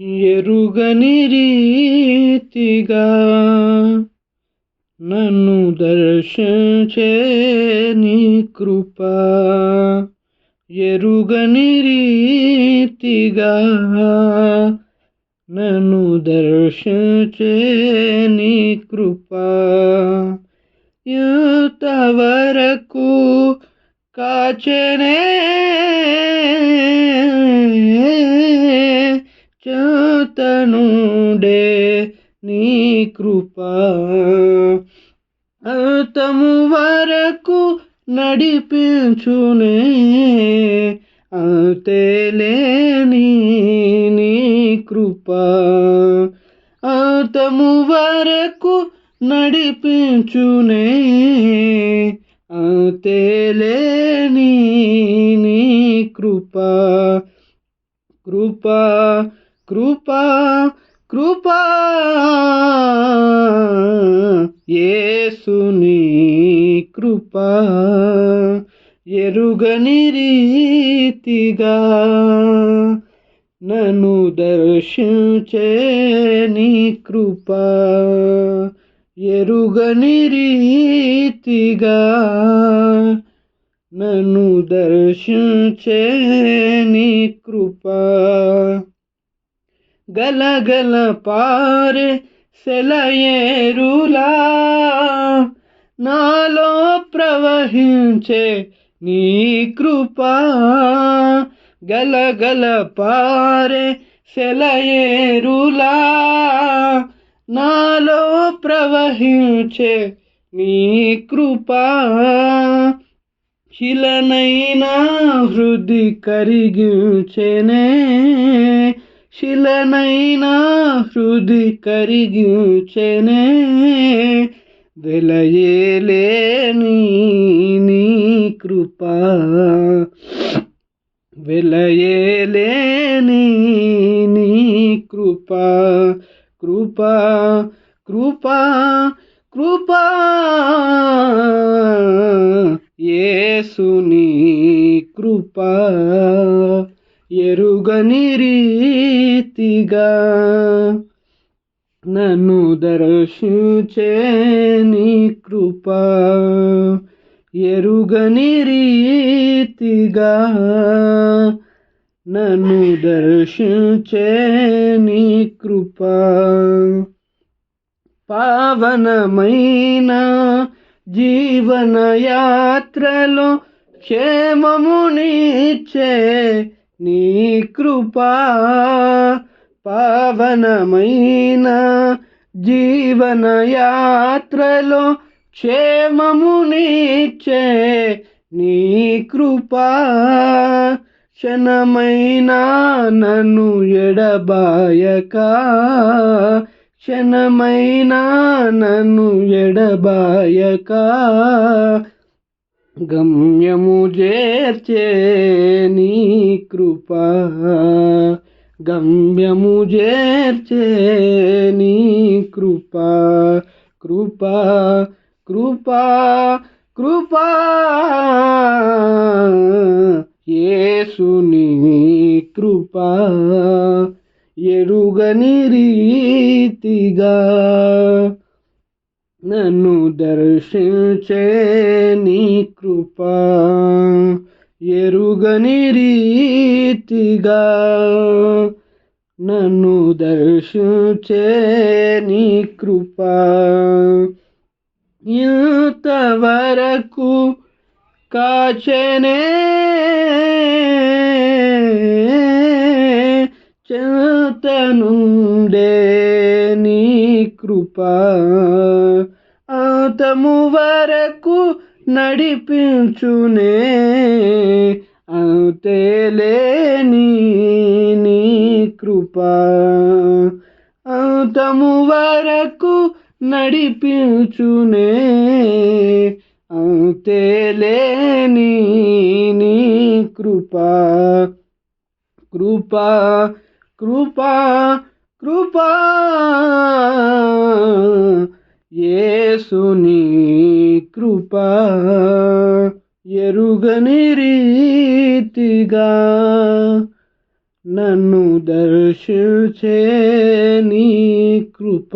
ఎరుగని రీతిగా నన్ను దర్శించే నీ కృప, ఎరుగని రీతిగా నన్ను దర్శించే నీ కృప, ఇంతవరకు కాచెనే చేతనుండే నీ కృప, అంతము వరకు నడిపించునే అంతేలేని నీ కృప, అంతము వరకు నడిపించునే అంతేలేని నీ కృప, కృప కృప కృప యేసుని కృప, ఎరుగని రీతిగా నన్ను దర్శించే నీ కృప, ఎరుగని రీతిగా నన్ను దర్శించే నీ కృప, గలగల పారే సెలయేరులా నాలో ప్రవహించే నీ కృప, గలగల పారే సెలయేరులా నాలో ప్రవహించే నీ కృప, శిలనైనా హృది కరిగించెనే, శిలనైనా హృది కరిగించెనే, వెలయేలేని నీ కృప, వెలయేలేని నీ కృప, కృప కృప కృప యేసుని కృప, ఎరుగని రీతిగా నన్ను దర్శించే నీ కృప, ఎరుగని రీతిగా నన్ను దర్శించే నీ కృప, పావనమైన జీవన యాత్రలో క్షేమమునిచ్చే నీ కృప, పావనమైన జీవన యాత్రలో క్షేమమునిచ్చే నీ కృప, క్షణమైనా నన్ను ఎడబాయక, క్షణమైనా నన్ను ఎడబాయక, గమ్యము చేర్చే నీ కృప, గమ్యము చేర్చే నీ కృప, కృప కృప కృప యేసుని కృప, ఎరుగని రీతిగా నన్ను దర్శించే నీ కృప, ఎరుగని రీతిగా నన్ను దర్శించే నీ కృప, ఇంతవరకు కాచెనే చేతనుండే నీ కృప, అంతము వరకు నడిపించునే అంతేలేని నీ కృప, అంతము వరకు నడిపించునే అంతేలేని నీ కృప, కృప కృప కృప యేసుని కృప, ఎరుగని రీతిగా నన్ను దర్శించే నీ కృప